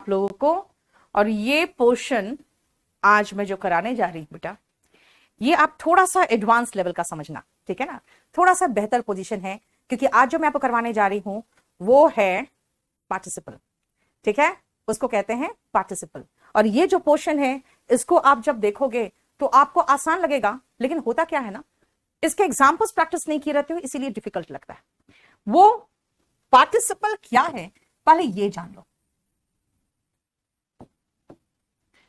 आप लोगों को। और ये पोर्शन आज मैं जो कराने जा रही हूं बेटा, ये आप थोड़ा सा एडवांस लेवल का समझना, ठीक है ना, थोड़ा सा बेहतर पोजीशन है, क्योंकि आज जो मैं आपको करवाने जा रही हूं वो है पार्टिसिपल, ठीक है, उसको कहते हैं पार्टिसिपल। और ये जो पोर्शन है इसको आप जब देखोगे तो आपको आसान लगेगा, लेकिन होता क्या है ना, इसके एग्जाम्पल्स प्रैक्टिस नहीं किए रहते हो, इसीलिए डिफिकल्ट लगता है। वो पार्टिसिपल क्या है पहले ये जान लो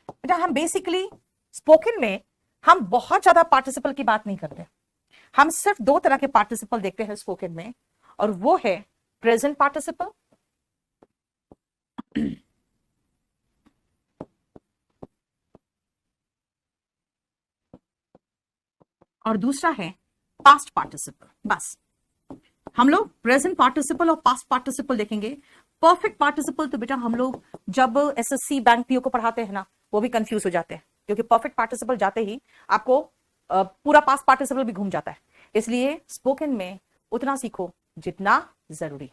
बेटा। हम बेसिकली स्पोकन में हम बहुत ज्यादा पार्टिसिपल की बात नहीं करते, हम सिर्फ दो तरह के पार्टिसिपल देखते हैं स्पोकन में, और वो है प्रेजेंट पार्टिसिपल और दूसरा है पास्ट पार्टिसिपल। बस हम लोग प्रेजेंट पार्टिसिपल और पास्ट पार्टिसिपल देखेंगे। परफेक्ट पार्टिसिपल तो बेटा हम लोग जब एसएससी बैंक पीओ को पढ़ाते हैं ना, वो भी कंफ्यूज हो जाते हैं, क्योंकि परफेक्ट पार्टिसिपल जाते ही आपको पूरा पास्ट पार्टिसिपल भी घूम जाता है। इसलिए स्पोकन में उतना सीखो जितना जरूरी,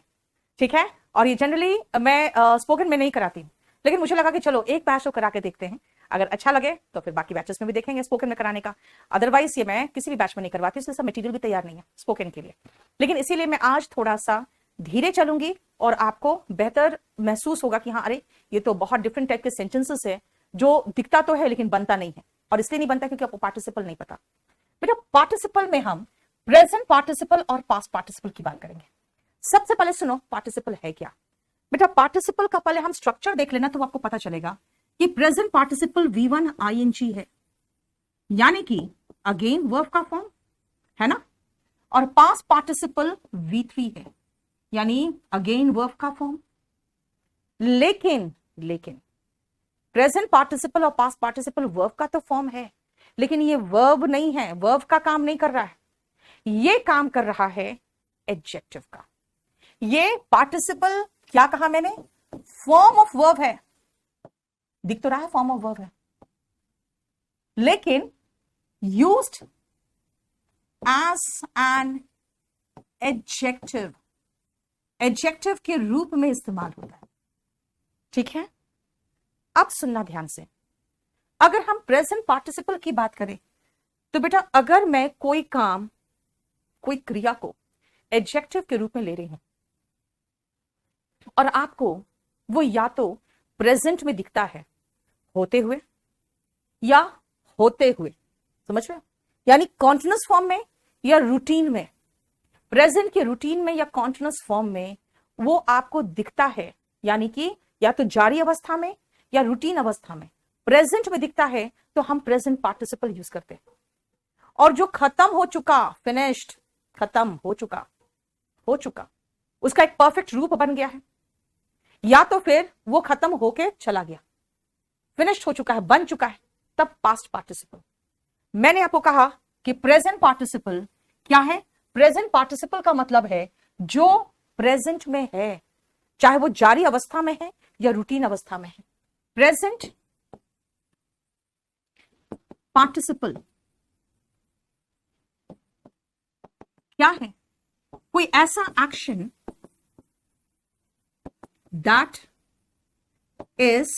ठीक है। और ये जनरली मैं स्पोकन में नहीं कराती, लेकिन मुझे लगा कि चलो एक बैच तो करा के देखते हैं, अगर अच्छा लगे तो फिर बाकी बैचेस में भी देखेंगे स्पोकन में कराने का। अदरवाइज ये मैं किसी भी बैच में नहीं करवाती, इसलिए सब मटेरियल भी तैयार नहीं है स्पोकन के लिए। लेकिन इसीलिए मैं आज थोड़ा सा धीरे चलूंगी और आपको बेहतर महसूस होगा कि हाँ अरे ये तो बहुत डिफरेंट टाइप के सेंटेंसेस है, जो दिखता तो है लेकिन बनता नहीं है। और इसलिए नहीं बनता क्योंकि आपको पार्टिसिपल नहीं पता। बेटा पार्टिसिपल में हम प्रेजेंट पार्टिसिपल और पास्ट पार्टिसिपल की बात करेंगे। सबसे पहले सुनो पार्टिसिपल है क्या। बेटा पार्टिसिपल का पहले हम स्ट्रक्चर देख लेना तो आपको पता चलेगा कि प्रेजेंट पार्टिसिपल V1 ING है, यानी कि अगेन वर्ब का फॉर्म है ना, और पास्ट पार्टिसिपल V3 है, यानी अगेन वर्ब का फॉर्म। लेकिन प्रेजेंट पार्टिसिपल और पास्ट पार्टिसिपल वर्ब का तो फॉर्म है, लेकिन ये वर्ब नहीं है, वर्ब का काम नहीं कर रहा है, ये काम कर रहा है एडजेक्टिव का। ये पार्टिसिपल क्या कहा मैंने, फॉर्म ऑफ वर्ब है, दिख तो रहा है फॉर्म ऑफ वर्ब है, लेकिन used as an adjective, adjective के रूप में इस्तेमाल होता है, ठीक है। अब सुनना ध्यान से, अगर हम प्रेजेंट पार्टिसिपल की बात करें तो बेटा अगर मैं कोई काम, कोई क्रिया को एडजेक्टिव के रूप में ले रही हूं और आपको वो या तो प्रेजेंट में दिखता है होते हुए या होते हुए, समझ रहे हो, यानी कॉन्टिन्यूअस फॉर्म में या रूटीन में, प्रेजेंट के रूटीन में या कॉन्टिन्यूअस फॉर्म में वो आपको दिखता है, यानी कि या तो जारी अवस्था में या रूटीन अवस्था में प्रेजेंट में दिखता है, तो हम प्रेजेंट पार्टिसिपल यूज करते हैं। और जो खत्म हो चुका, फिनिश्ड, खत्म हो चुका, उसका एक परफेक्ट रूप बन गया है, या तो फिर वो खत्म होके चला गया, फिनिश्ड हो चुका है, बन चुका है, तब पास्ट पार्टिसिपल। मैंने आपको कहा कि प्रेजेंट पार्टिसिपल क्या है, प्रेजेंट पार्टिसिपल का मतलब है जो प्रेजेंट में है, चाहे वो जारी अवस्था में है या रूटीन अवस्था में है। प्रेजेंट पार्टिसिपल क्या है, कोई ऐसा action that is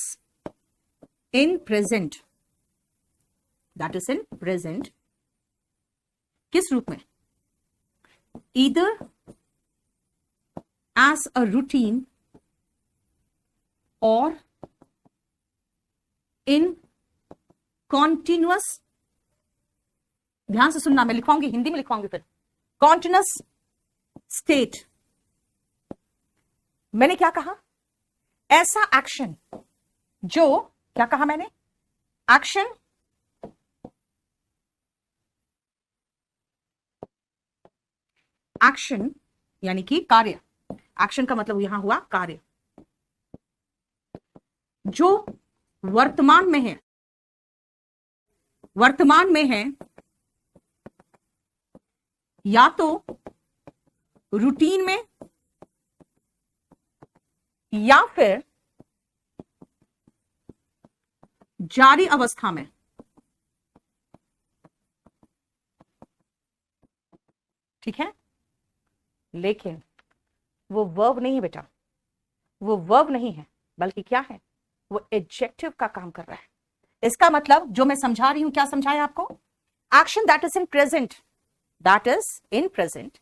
in present, that is in present, किस रूप में, ईदर एज अ रूटीन और इन कॉन्टिन्यूअस, ध्यान से सुनना, मैं लिखवाऊंगी, हिंदी में लिखवाऊंगी फिर, कॉन्टिन्यूअस स्टेट। मैंने क्या कहा, ऐसा एक्शन जो, क्या कहा मैंने, एक्शन एक्शन यानी कि कार्य, एक्शन का मतलब यहां हुआ कार्य, जो वर्तमान में है, वर्तमान में है, या तो रूटीन में या फिर जारी अवस्था में, ठीक है। लेकिन वो वर्ब नहीं है बेटा, वो वर्ब नहीं है, बल्कि क्या है, वो एडजेक्टिव का काम कर रहा है। इसका मतलब जो मैं समझा रही हूं, क्या समझाया आपको? Action that is in present, that is in present,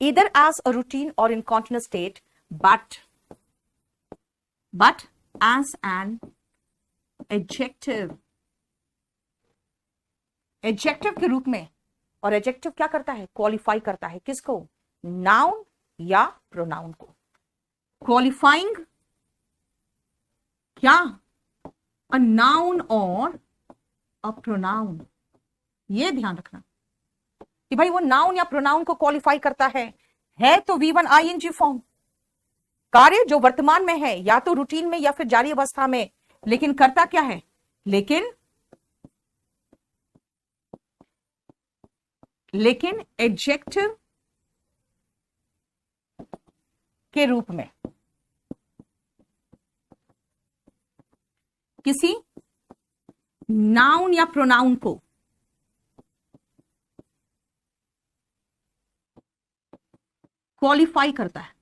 either as a routine or in continuous state, but as an adjective, adjective के रूप में। और adjective क्या करता है? क्वालिफाई करता है किसको? नाउन या प्रोनाउन को। क्वालिफाइंग क्या? अ नाउन और अ प्रोनाउन। ये ध्यान रखना कि भाई वो नाउन या प्रोनाउन को क्वालिफाई करता है तो V1 ING फॉर्म, कार्य जो वर्तमान में है या तो रूटीन में या फिर जारी अवस्था में, लेकिन करता क्या है? लेकिन एडजेक्टिव के रूप में किसी नाउन या प्रोनाउन को क्वालिफाई करता है।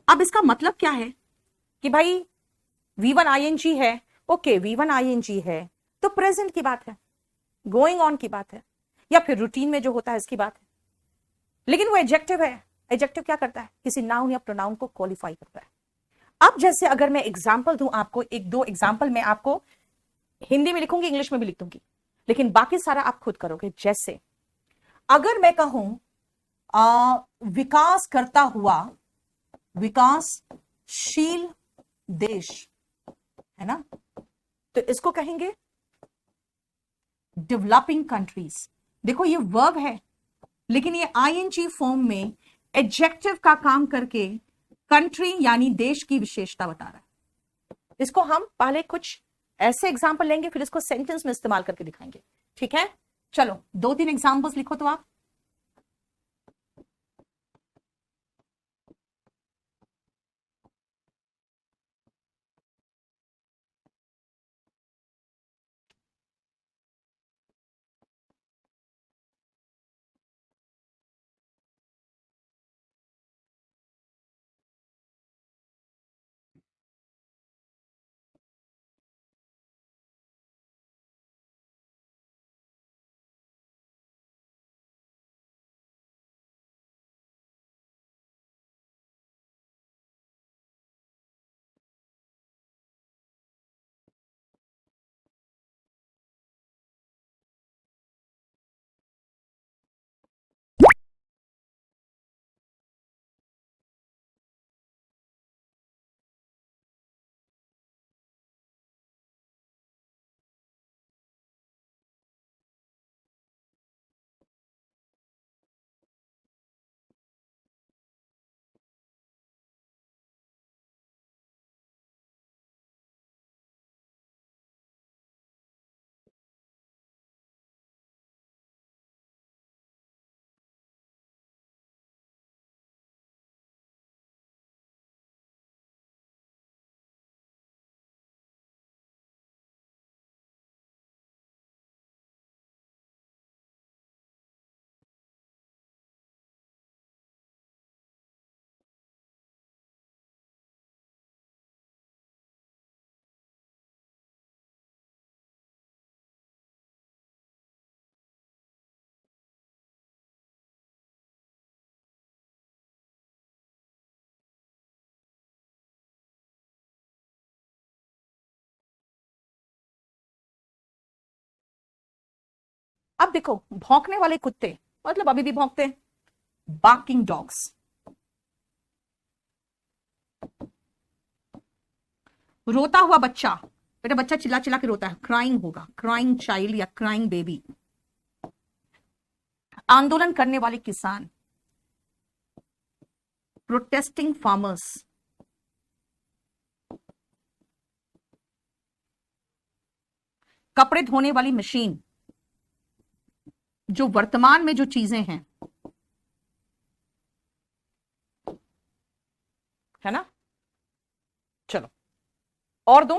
अब इसका मतलब क्या है कि भाई V1 ING है, ओके V1 ING है तो प्रेजेंट की बात है, गोइंग ऑन की बात है, या फिर रूटीन में जो होता है इसकी बात है। लेकिन वो एडजेक्टिव है, एडजेक्टिव क्या करता है? किसी नाउन या प्रोनाउन को क्वालिफाई करता है। अब जैसे अगर मैं एग्जाम्पल दूं आपको, एक दो एग्जाम्पल मैं आपको हिंदी में लिखूंगी, इंग्लिश में भी लिख दूंगी, लेकिन बाकी सारा आप खुद करोगे। जैसे अगर मैं कहूं विकास करता हुआ, विकासशील देश, है ना, तो इसको कहेंगे डेवलपिंग कंट्रीज। देखो ये वर्ब है, लेकिन ये आईएनजी फॉर्म में एडजेक्टिव का काम करके कंट्री यानी देश की विशेषता बता रहा है। इसको हम पहले कुछ ऐसे एग्जाम्पल लेंगे, फिर इसको सेंटेंस में इस्तेमाल करके दिखाएंगे। ठीक है, चलो 2-3 एग्जाम्पल्स लिखो तो आप। अब देखो, भौंकने वाले कुत्ते मतलब अभी भी भौंकते हैं, बार्किंग डॉग्स। रोता हुआ बच्चा, बेटा बच्चा चिल्ला चिल्ला के रोता है, क्राइंग होगा, क्राइंग चाइल्ड या क्राइंग बेबी। आंदोलन करने वाले किसान, प्रोटेस्टिंग फार्मर्स। कपड़े धोने वाली मशीन, जो वर्तमान में जो चीजें हैं, है ना। चलो और दो।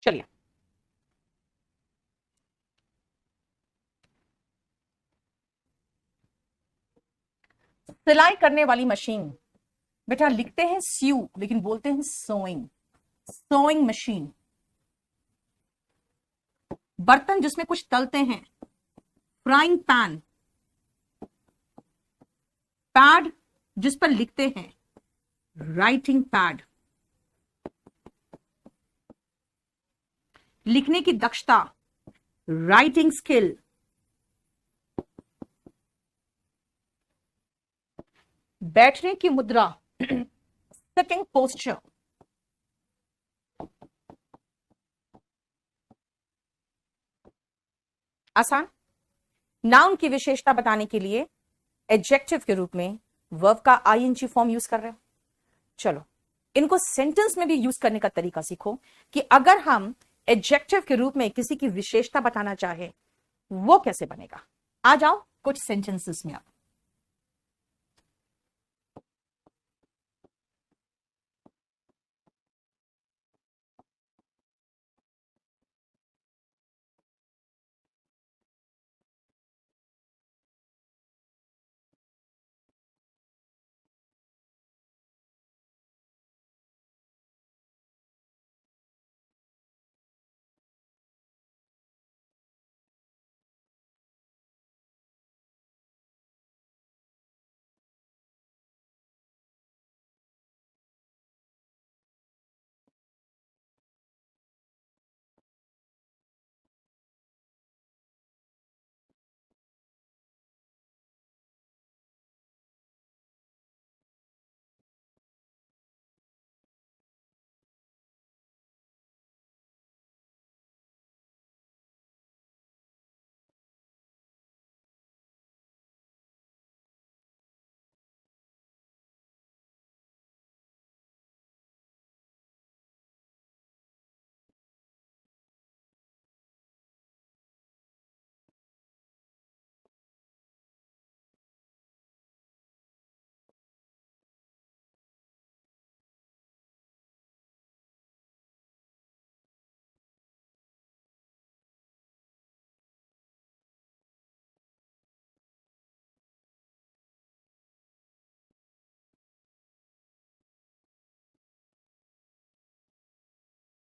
चलिए, सिलाई करने वाली मशीन, बेटा लिखते हैं स्यू लेकिन बोलते हैं सोइंग, सोइंग मशीन। बर्तन जिसमें कुछ तलते हैं, फ्राइंग पैन। पैड जिस पर लिखते हैं, राइटिंग पैड। लिखने की दक्षता, राइटिंग स्किल। बैठने की मुद्रा, सिटिंग पोस्चर। आसान। नाउन की विशेषता बताने के लिए एडजेक्टिव के रूप में वर्ब का आईएनजी फॉर्म यूज कर रहे हो। चलो इनको सेंटेंस में भी यूज करने का तरीका सीखो कि अगर हम एडजेक्टिव के रूप में किसी की विशेषता बताना चाहे वो कैसे बनेगा। आ जाओ कुछ सेंटेंसेस में आप।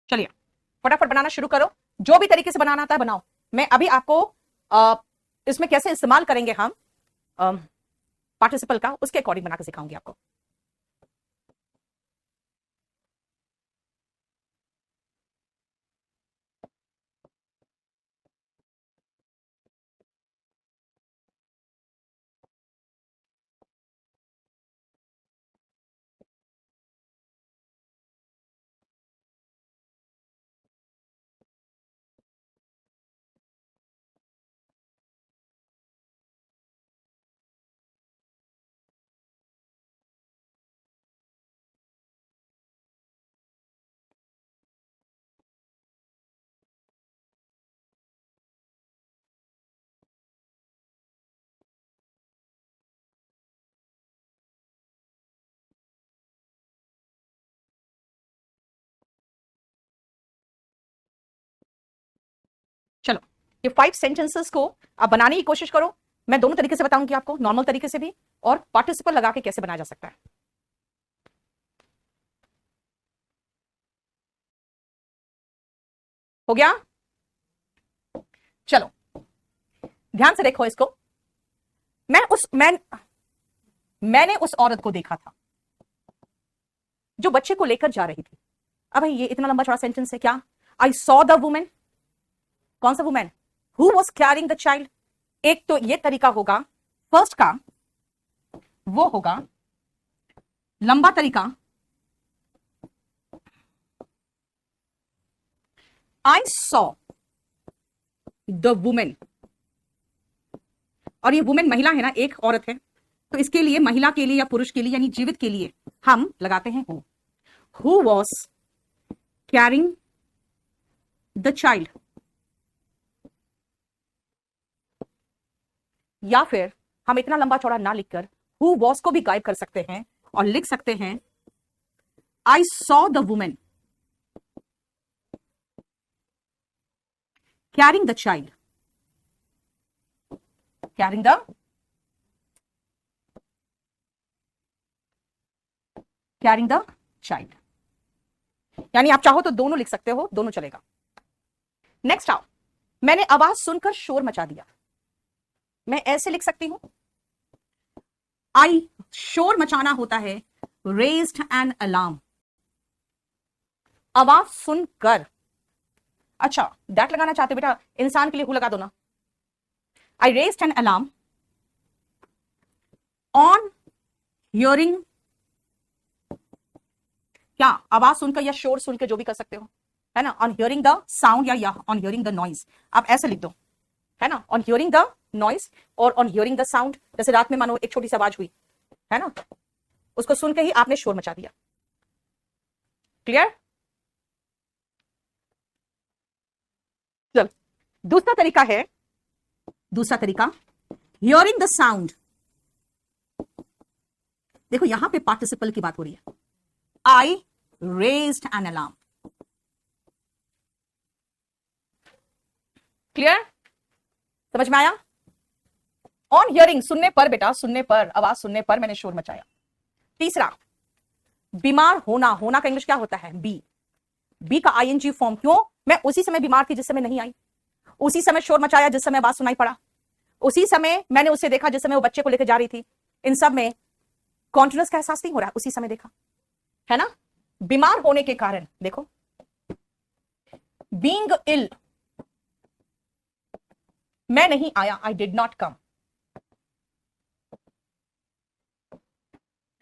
चलिए फटाफट बनाना शुरू करो, जो भी तरीके से बनाना आता है बनाओ। मैं अभी आपको इसमें कैसे इस्तेमाल करेंगे हम पार्टिसिपल का, उसके अकॉर्डिंग बनाकर सिखाऊंगी आपको। चलो ये 5 सेंटेंसेस को आप बनाने की कोशिश करो। मैं दोनों तरीके से बताऊंगी आपको, नॉर्मल तरीके से भी और पार्टिसिपल लगा के कैसे बनाया जा सकता है। हो गया? चलो ध्यान से देखो इसको। मैंने उस औरत को देखा था जो बच्चे को लेकर जा रही थी। अब भाई ये इतना लंबा चौड़ा सेंटेंस है क्या? I saw the women. कौन सा women? Who was carrying the child. एक तो ये तरीका होगा फर्स्ट का, वो होगा लंबा तरीका, आई सॉ द वुमेन। और ये वुमेन महिला है ना, एक औरत है, तो इसके लिए महिला के लिए या पुरुष के लिए यानी जीवित के लिए हम लगाते हैं who was carrying the child. या फिर हम इतना लंबा चौड़ा ना लिखकर हु वॉज को भी गायब कर सकते हैं और लिख सकते हैं I saw the women carrying the child, carrying the child, यानी आप चाहो तो दोनों लिख सकते हो, दोनों चलेगा। नेक्स्ट आओ, मैंने आवाज सुनकर शोर मचा दिया, मैं ऐसे लिख सकती हूं, आई, शोर मचाना होता है रेज्ड एन अलार्म, आवाज सुनकर। अच्छा, दैट लगाना चाहते हो बेटा, इंसान के लिए हु लगा दो ना। I raised an alarm on hearing, क्या आवाज सुनकर या शोर सुनकर, जो भी कर सकते हो, है ना। ऑन हियरिंग द साउंड या ऑन हियरिंग द नॉइज, आप ऐसे लिख दो, है ना। ऑन हियरिंग द नॉइज और ऑन हियरिंग द साउंड, जैसे रात में मानो एक छोटी सी आवाज हुई, है ना, उसको सुन के ही आपने शोर मचा दिया। क्लियर? चल, दूसरा तरीका है, दूसरा तरीका, हियरिंग द साउंड। देखो यहां पे पार्टिसिपल की बात हो रही है, आई रेज्ड एन अलार्म। क्लियर? समझ में आया? ऑन हियरिंग, सुनने पर बेटा, सुनने पर, आवाज सुनने पर मैंने शोर मचाया। तीसरा, बीमार होना, होना का इंग्लिश क्या होता है? बी, बी का आईएनजी फॉर्म। क्यों? मैं उसी समय बीमार थी जिस समय नहीं आई, उसी समय शोर मचाया जिस समय आवाज सुनाई पड़ा, उसी समय मैंने उसे देखा जिस समय वो बच्चे को लेकर जा रही थी। इन सब में कॉन्टिन्यूस का एहसास नहीं हो रहा, उसी समय देखा, है ना। बीमार होने के कारण, देखो, बीइंग इल, मैं नहीं आया, आई did not come.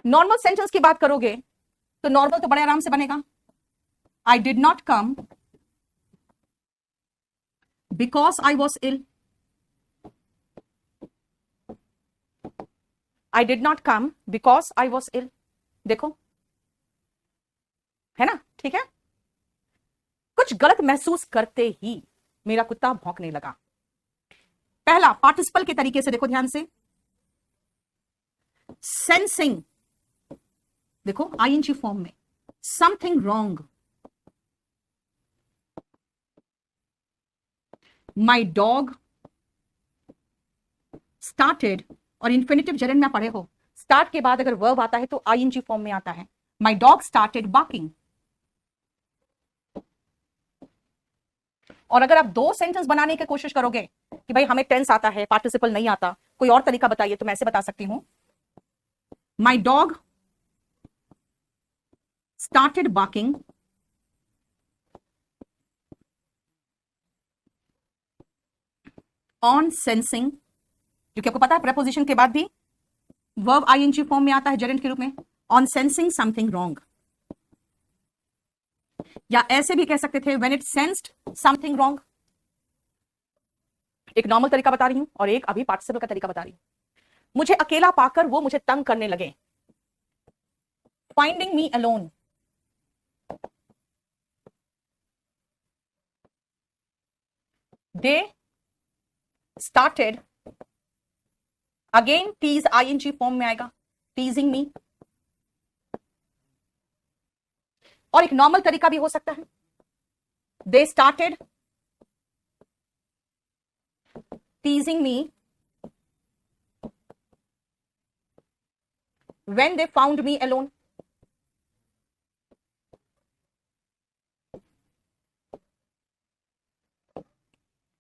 Normal sentence की बात करोगे तो नॉर्मल तो बड़े आराम से बनेगा, I did not come because I was ill, I did not come because I was ill. देखो, है ना, ठीक है। कुछ गलत महसूस करते ही मेरा कुत्ता भौंकने लगा। पहला पार्टिसिपल के तरीके से देखो ध्यान से, सेंसिंग, देखो आईएनजी फॉर्म में, something wrong, my dog started, और इन्फिनिटिव जरन में पढ़े हो, स्टार्ट के बाद अगर वर्ब आता है तो आईएनजी फॉर्म में आता है। My dog started barking. और अगर आप दो सेंटेंस बनाने की कोशिश करोगे कि भाई हमें टेंस आता है, पार्टिसिपल नहीं आता, कोई और तरीका बताइए, तो मैं ऐसे बता सकती हूं, my dog started barking on sensing, क्योंकि आपको पता है प्रेपोजिशन के बाद भी वर्ब आईएनजी फॉर्म में आता है जेरेंट के रूप में, ऑन सेंसिंग समथिंग रॉन्ग। या ऐसे भी कह सकते थे, when it sensed something wrong. एक नॉर्मल तरीका बता रही हूं और एक अभी पार्टिसिपल का तरीका बता रही हूं। मुझे अकेला पाकर वो मुझे तंग करने लगे, finding me alone. They started, again tease ING form में आएगा, टीजिंग मी। और एक नॉर्मल तरीका भी हो सकता है, they started टीजिंग me when they found me alone।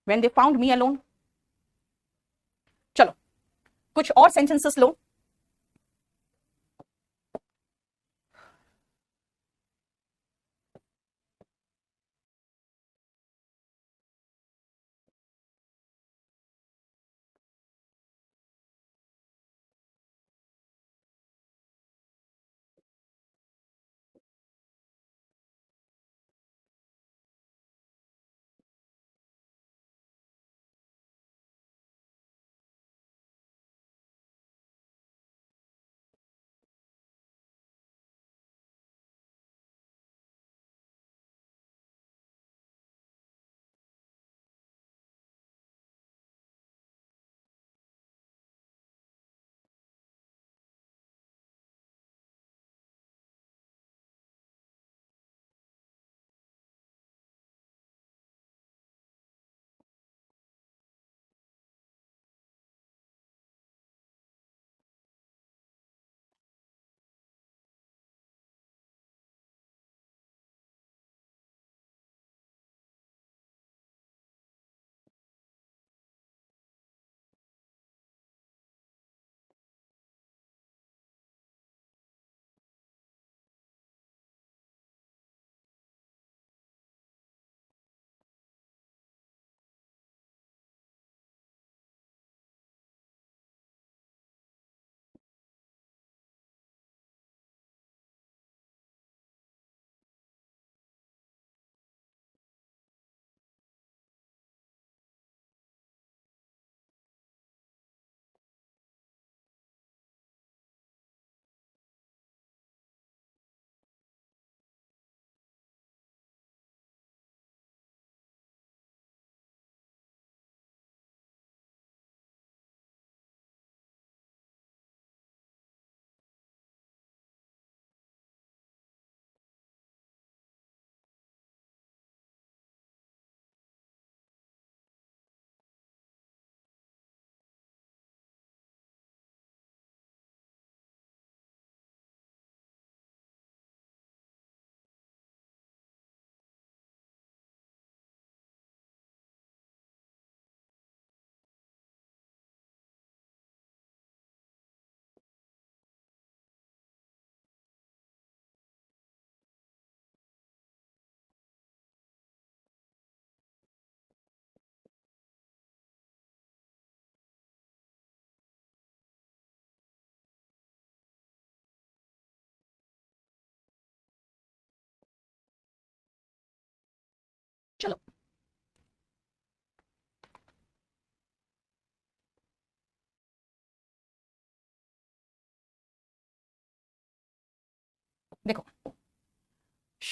when they found me alone। चलो कुछ और सेंटेंसेस लो,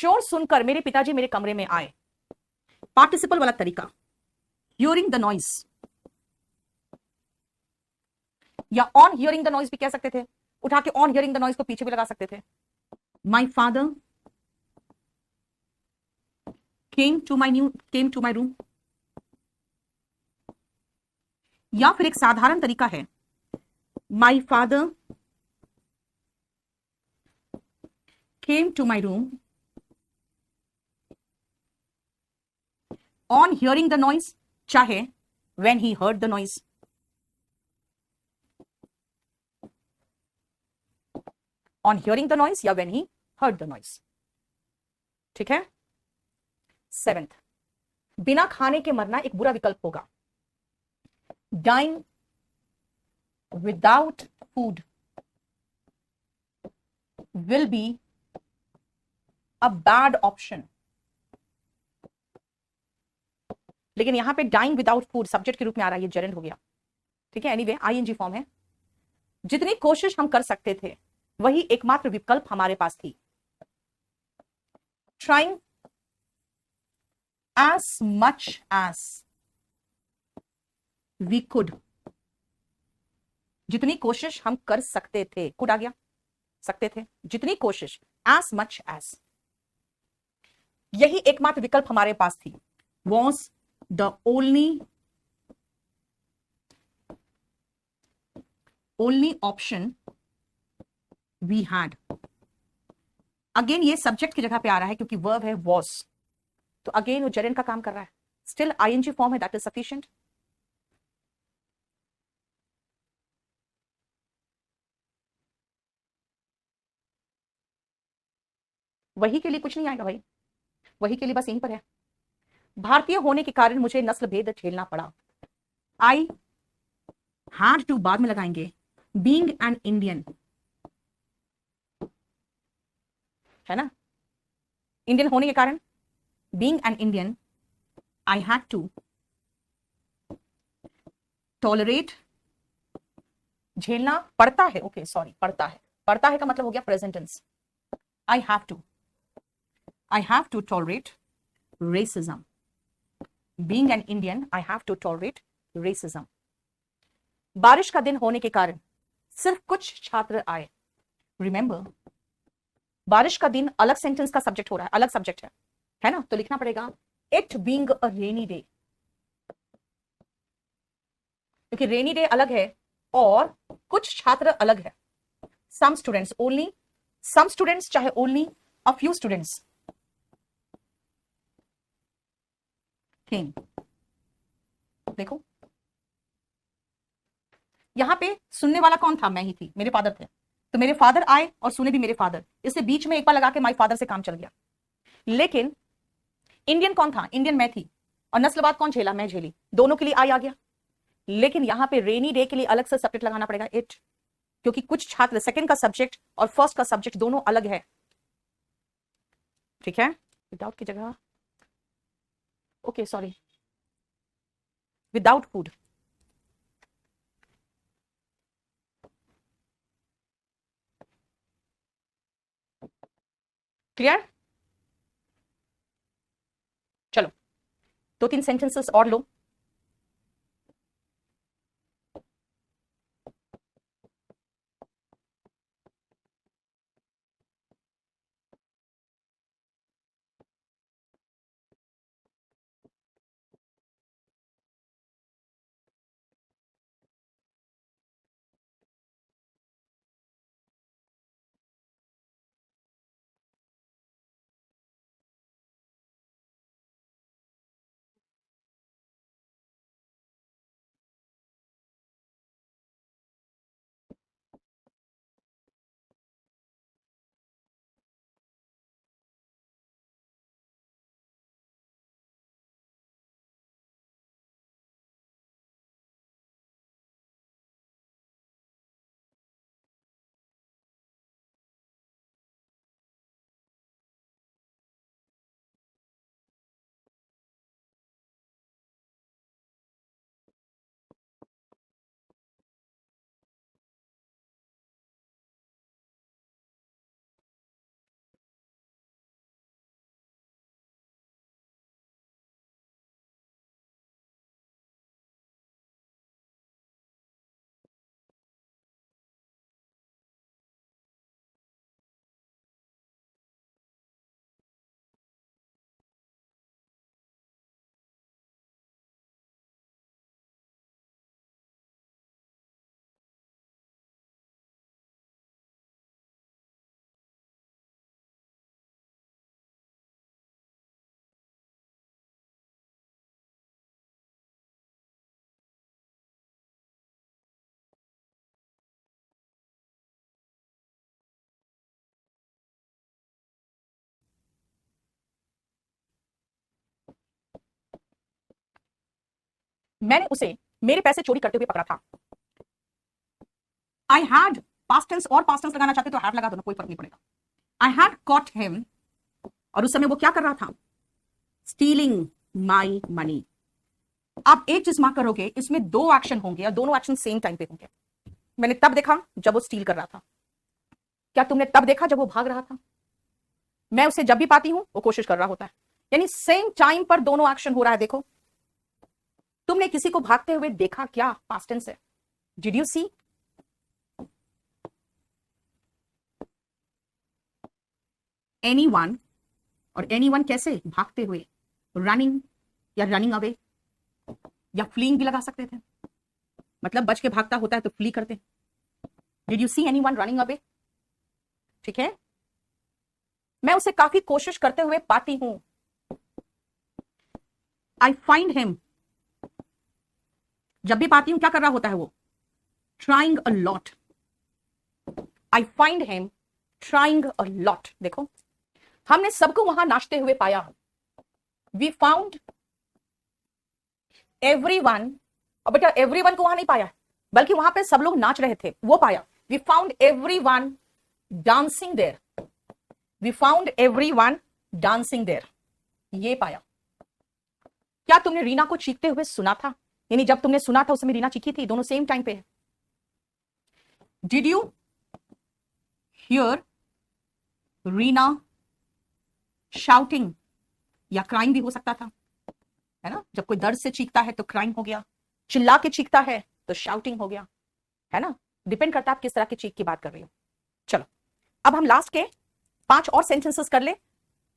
शोर सुनकर मेरे पिताजी मेरे कमरे में आए। पार्टिसिपल वाला तरीका, हियरिंग द नॉइज, या ऑन हियरिंग द नॉइज भी कह सकते थे, उठा के ऑन हियरिंग द नॉइज को पीछे भी लगा सकते थे। My father came to my room, या फिर एक साधारण तरीका है, my father came to my room on hearing the noise, चाहे when he heard the noise। on hearing the noise या when he heard the noise। ठीक है। 7th, बिना खाने के मरना एक बुरा विकल्प होगा। dying without food will be a bad option। लेकिन यहां पे डाइंग विदाउट फूड सब्जेक्ट के रूप में आ रहा है, ये जेरेंड हो गया। ठीक है, एनीवे आईएनजी फॉर्म है। जितनी कोशिश हम कर सकते थे वही एकमात्र विकल्प हमारे पास थी। Trying as much as we could, जितनी कोशिश हम कर सकते थे, कुड आ गया, सकते थे, जितनी कोशिश, as much as, यही एकमात्र विकल्प हमारे पास थी। was the only option we had। Again ये सब्जेक्ट की जगह पे आ रहा है क्योंकि वर्ब है was, तो अगेन वो जेरेंड का काम कर रहा है। स्टिल आईएनजी फॉर्म है, दैट इज सफिशिएंट। वही के लिए कुछ नहीं आएगा भाई, वही के लिए बस यहीं पर है। भारतीय होने के कारण मुझे नस्ल भेद झेलना पड़ा। आई हैड टू बाद में लगाएंगे, बीइंग एन इंडियन, है ना, इंडियन होने के कारण, being an Indian I had to tolerate, झेलना पड़ता है, ओके सॉरी, पड़ता है, पड़ता है का मतलब हो गया present tense. I have to tolerate racism। Being an Indian, I have to tolerate racism। बारिश का दिन होने के कारण सिर्फ कुछ छात्र आए। रिमेंबर, बारिश का दिन अलग सेंटेंस का सब्जेक्ट हो रहा है, अलग सब्जेक्ट है ना, तो लिखना पड़ेगा it being a rainy day, क्योंकि रेनी डे अलग है और कुछ छात्र अलग है। Some students, only some students, चाहे only a few students came। देखो यहां पे सुनने वाला कौन था, मैं ही थी, मेरे फादर थे, तो मेरे फादर आए और सुने भी मेरे फादर, इससे बीच में एक बार लगा के माई फादर से काम चल गया। लेकिन इंडियन कौन था, इंडियन मैं थी, और नस्लवाद कौन झेला, मैं झेली, दोनों के लिए आई आ गया। लेकिन यहां पे रेनी डे के लिए अलग से सब्जेक्ट लगाना पड़ेगा इट, क्योंकि कुछ छात्र, सेकंड का सब्जेक्ट और फर्स्ट का सब्जेक्ट दोनों अलग है। ठीक है, विदाउट की जगह, okay sorry, without food. Clear? चलो 2-3 सेंटेंसेस और लो। मैंने उसे मेरे पैसे चोरी करते हुए पकड़ा था। आई हैड, पास्ट टेंस और पास्ट टेंस लगाना चाहते तो हैड लगा दो ना, कोई फर्क नहीं पड़ेगा। आई हैड कॉट हिम, और उस समय वो क्या कर रहा था? Stealing my money. आप एक चीज मार्क करोगे, इसमें दो एक्शन होंगे और दोनों एक्शन सेम टाइम पे होंगे। मैंने तब देखा जब वो स्टील कर रहा था। क्या तुमने तब देखा जब वो भाग रहा था? मैं उसे जब भी पाती हूं वो कोशिश कर रहा होता है। यानी सेम टाइम पर दोनों एक्शन हो रहा है। देखो, तुमने किसी को भागते हुए देखा क्या? पास्ट टेंस है। Did you see? एनीवन, और एनीवन कैसे? भागते हुए, रनिंग या रनिंग अवे या फ्लीइंग भी लगा सकते थे। मतलब बच के भागता होता है तो फ्ली करते। Did you see anyone running away? ठीक है, मैं उसे काफी कोशिश करते हुए पाती हूं। आई फाइंड हिम, जब भी पाती हूं क्या कर रहा होता है वो? Trying a lot. I find him trying a lot. देखो, हमने सबको वहां नाचते हुए पाया। We found everyone. और बेटा एवरीवन को वहां नहीं पाया, बल्कि वहां पे सब लोग नाच रहे थे वो पाया। We found everyone dancing there. We found everyone dancing there, ये पाया। क्या तुमने रीना को चीखते हुए सुना था? यानी जब तुमने सुना था उस समय रीना चीखी थी। दोनों सेम टाइम पे है। Did you here Reena shouting, या क्राइम भी हो सकता था, है ना? जब कोई दर्द से चीखता है तो क्राइम हो गया, चिल्ला के चीखता है तो शाउटिंग हो गया, है ना? डिपेंड करता है आप किस तरह की चीख की बात कर रही हो। चलो, अब हम लास्ट के 5 और सेंटेंसेस कर ले।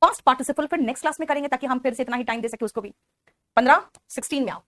पास्ट पार्टिसिपल फिर नेक्स्ट क्लास में करेंगे, ताकि हम फिर से इतना ही टाइम दे सके उसको भी। 15 16 में आओ।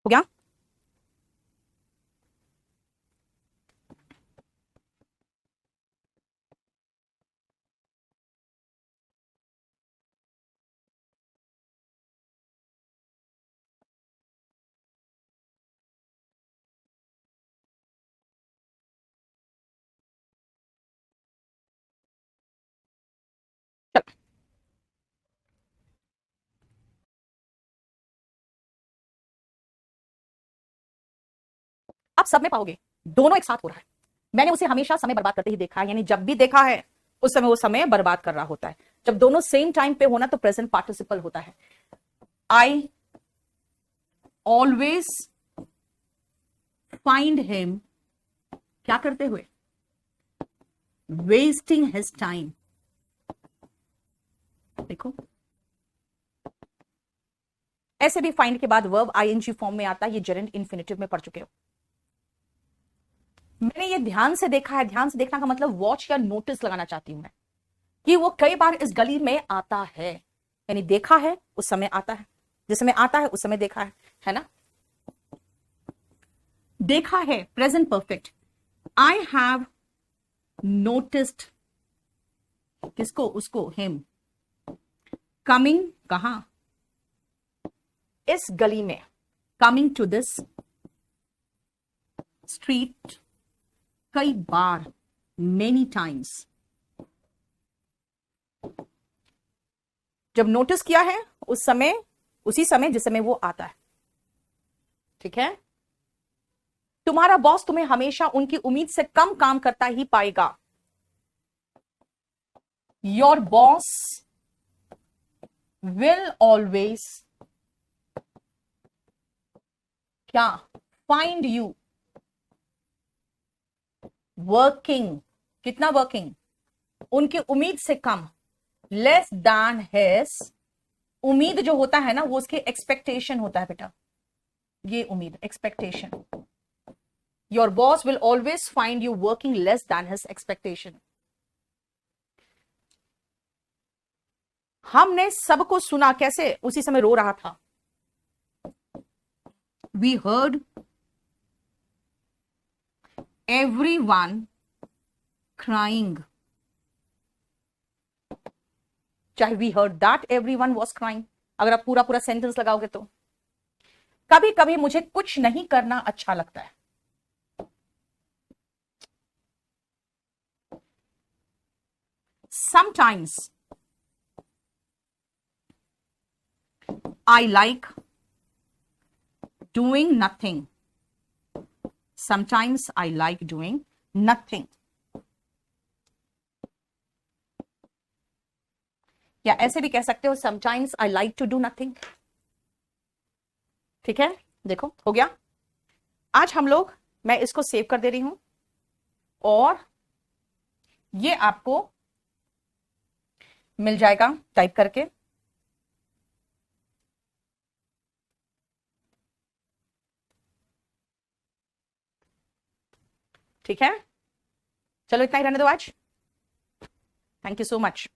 हो गया? चलो। आप सब में पाओगे दोनों एक साथ हो रहा है। मैंने उसे हमेशा समय बर्बाद करते ही देखा है, यानी जब भी देखा है उस समय वो समय बर्बाद कर रहा होता है। जब दोनों सेम टाइम पे होना तो प्रेजेंट पार्टिसिपल होता है। आई ऑलवेज फाइंड हिम, क्या करते हुए, वेस्टिंग हिज टाइम। देखो ऐसे भी फाइंड के बाद वर्ब आईएनजी फॉर्म में आता है, ये जेरेंट इन्फिनेटिव में पढ़ चुके हो। मैंने ये ध्यान से देखा है, ध्यान से देखना का मतलब वॉच या नोटिस लगाना चाहती हूं मैं कि वो कई बार इस गली में आता है, यानी देखा है उस समय आता है, जिस समय आता है उस समय देखा है ना। देखा है present perfect. I have noticed, किसको, उसको, हिम, कमिंग, कहां, इस गली में, कमिंग टू दिस स्ट्रीट, कई बार, मेनी टाइम्स। जब नोटिस किया है उस समय, उसी समय जिस समय वो आता है, ठीक है। तुम्हारा बॉस तुम्हें हमेशा उनकी उम्मीद से कम काम करता ही पाएगा। योर बॉस विल ऑलवेज, क्या, फाइंड यू वर्किंग, कितना वर्किंग, उनकी उम्मीद से कम, लेस दैन हिज, उम्मीद जो होता है ना वो उसके एक्सपेक्टेशन होता है बेटा, ये उम्मीद expectation. Your boss will always find you working less than his expectation. हमने सबको सुना, कैसे, उसी समय रो रहा था। वी हर्ड एवरीवन क्राइंग, चाहे we heard that everyone was crying, अगर आप पूरा पूरा सेंटेंस लगाओगे तो। कभी कभी मुझे कुछ नहीं करना अच्छा लगता है। Sometimes I like doing nothing. Sometimes I like doing nothing. या ऐसे भी कह सकते हो sometimes I like to do nothing. ठीक है, देखो हो गया। आज हम लोग, मैं इसको सेव कर दे रही हूं और ये आपको मिल जाएगा टाइप करके। ठीक है, चलो इतना ही रहने दो आज। Thank you so much.